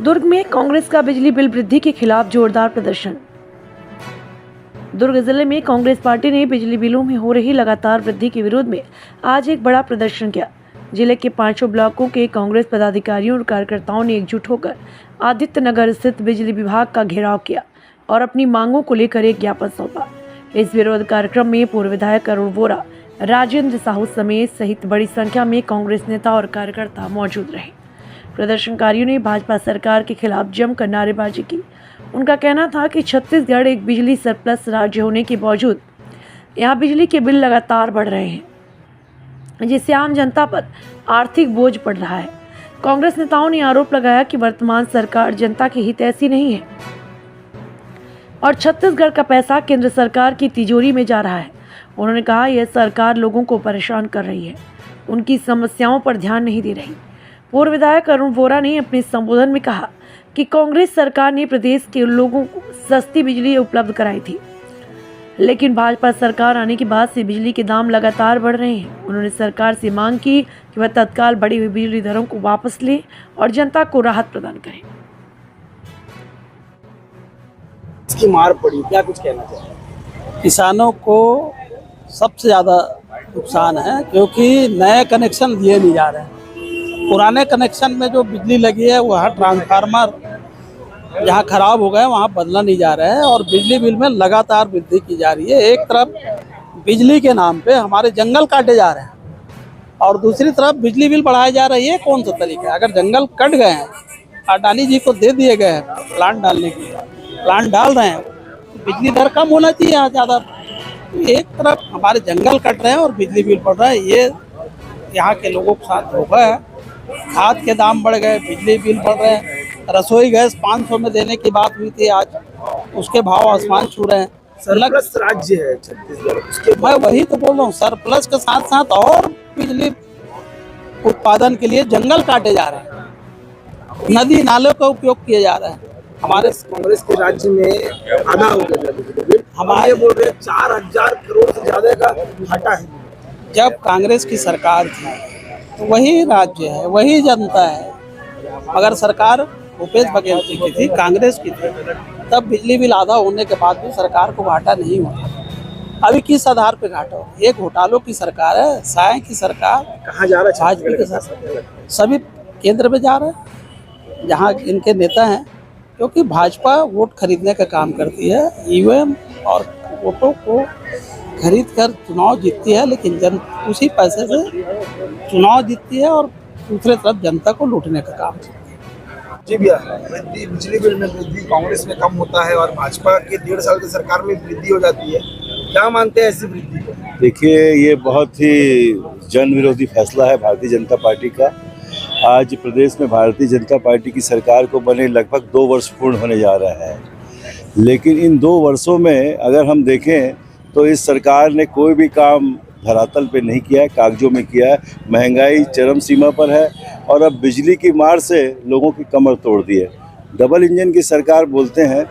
दुर्ग में कांग्रेस का बिजली बिल वृद्धि के खिलाफ जोरदार प्रदर्शन। दुर्ग जिले में कांग्रेस पार्टी ने बिजली बिलों में हो रही लगातार वृद्धि के विरोध में आज एक बड़ा प्रदर्शन किया। जिले के 5 ब्लॉकों के कांग्रेस पदाधिकारियों और कार्यकर्ताओं ने एकजुट होकर आदित्य नगर स्थित बिजली विभाग का घेराव किया और अपनी मांगों को लेकर एक ज्ञापन सौंपा। इस विरोध कार्यक्रम में पूर्व विधायक अरुण वोरा, राजेंद्र साहू सहित बड़ी संख्या में कांग्रेस नेता और कार्यकर्ता मौजूद रहे। प्रदर्शनकारियों ने भाजपा सरकार के खिलाफ जमकर नारेबाजी की। उनका कहना था कि छत्तीसगढ़ एक बिजली सरप्लस राज्य होने के बावजूद यहाँ बिजली के बिल लगातार बढ़ रहे हैं, जिससे आम जनता पर आर्थिक बोझ पड़ रहा है। कांग्रेस नेताओं ने आरोप लगाया कि वर्तमान सरकार जनता के हित ऐसी नहीं है और छत्तीसगढ़ का पैसा केंद्र सरकार की तिजोरी में जा रहा है। उन्होंने कहा, यह सरकार लोगों को परेशान कर रही है, उनकी समस्याओं पर ध्यान नहीं दे रही। पूर्व विधायक अरुण वोरा ने अपने संबोधन में कहा कि कांग्रेस सरकार ने प्रदेश के लोगों को सस्ती बिजली उपलब्ध कराई थी, लेकिन भाजपा सरकार आने के बाद से बिजली के दाम लगातार बढ़ रहे हैं। उन्होंने सरकार से मांग की कि वह तत्काल बढ़ी हुई बिजली दरों को वापस ले और जनता को राहत प्रदान करे। इसकी मार पड़ी, क्या कुछ कहना चाहिए? किसानों को सबसे ज़्यादा नुकसान है, क्योंकि नए कनेक्शन दिए नहीं जा रहे हैं। पुराने कनेक्शन में जो बिजली लगी है वहाँ ट्रांसफार्मर जहाँ खराब हो गए वहाँ बदला नहीं जा रहा है और बिजली बिल में लगातार वृद्धि की जा रही है। एक तरफ बिजली के नाम पे हमारे जंगल काटे जा रहे हैं और दूसरी तरफ बिजली बिल बढ़ाई जा रही है। कौन सा तरीका है? अगर जंगल कट गए हैं, अडानी जी को दे दिए गए हैं प्लांट डालने के लिए, प्लांट डाल रहे हैं, तो बिजली दर कम होना चाहिए यहाँ ज़्यादा। एक तरफ हमारे जंगल कट रहे हैं और बिजली बिल बढ़ रहा है, ये यहाँ के लोगों के साथ धोखा है। खाद के दाम बढ़ गए, बिजली बिल बढ़ रहे हैं। रसोई गैस 500 में देने की बात हुई थी, आज उसके भाव आसमान छू रहे हैं। सरप्लस राज्य है छत्तीसगढ़, उसके मैं वही तो बोल रहा हूँ, सरप्लस के साथ साथ और बिजली उत्पादन के लिए जंगल काटे जा रहे हैं, नदी नालों का उपयोग किया जा रहा है। हमारे कांग्रेस के राज्य में आधा हो गया, हमारे बोल रहे 4000 करोड़ से ज्यादा का घाटा है। जब कांग्रेस की सरकार थी तो वही राज्य है, वही जनता है। अगर सरकार भूपेश बघेल जी की थी, कांग्रेस की थी, तब बिजली बिल आधा होने के बाद भी सरकार को घाटा नहीं हुआ। अभी किस आधार पे घाटा हो? ये घोटालों की सरकार है, साय की सरकार। कहाँ जा रहा है भाजपा के साथ? सभी केंद्र में जा रहे हैं जहाँ इनके नेता हैं, क्योंकि भाजपा वोट खरीदने का काम करती है। ईवीएम और वोटों को खरीद कर चुनाव जीतती है, लेकिन उसी पैसे से चुनाव जीतती है और दूसरे तरफ जनता को लूटने का काम करती है। जी भैया, वृद्धि बिजली बिल में वृद्धि कांग्रेस में कम होता है और भाजपा के 1.5 साल की सरकार में वृद्धि हो जाती है, क्या मानते हैं ऐसी वृद्धि को? देखिए, ये बहुत ही जन विरोधी फैसला है भारतीय जनता पार्टी का। आज प्रदेश में भारतीय जनता पार्टी की सरकार को बने लगभग 2 वर्ष पूर्ण होने जा रहा है, लेकिन इन 2 वर्षों में अगर हम देखें तो इस सरकार ने कोई भी काम धरातल पे नहीं किया है, कागजों में किया है। महंगाई चरम सीमा पर है और अब बिजली की मार से लोगों की कमर तोड़ दी है। डबल इंजन की सरकार बोलते हैं,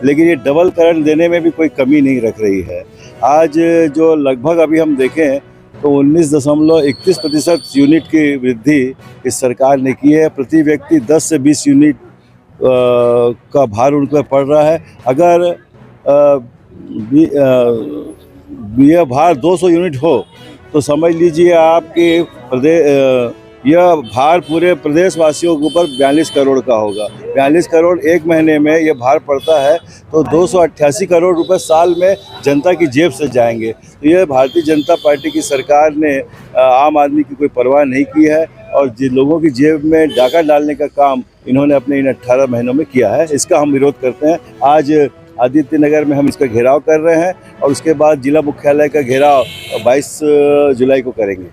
लेकिन ये डबल करंट देने में भी कोई कमी नहीं रख रही है। आज जो लगभग अभी हम देखें तो 19.31% यूनिट की वृद्धि इस सरकार ने की है। प्रति व्यक्ति 10 से 20 यूनिट का भार उन पर पड़ रहा है। अगर यह भार 200 यूनिट हो तो समझ लीजिए आपके यह भार पूरे प्रदेश वासियों के ऊपर 42 करोड़ का होगा। 42 करोड़ एक महीने में यह भार पड़ता है तो 288 करोड़ रुपए साल में जनता की जेब से जाएंगे। तो यह भारतीय जनता पार्टी की सरकार ने आम आदमी की कोई परवाह नहीं की है और जिन लोगों की जेब में डाका डालने का काम इन्होंने अपने इन 18 महीनों में किया है, इसका हम विरोध करते हैं। आज आदित्य नगर में हम इसका घेराव कर रहे हैं और उसके बाद जिला मुख्यालय का घेराव 22 जुलाई को करेंगे।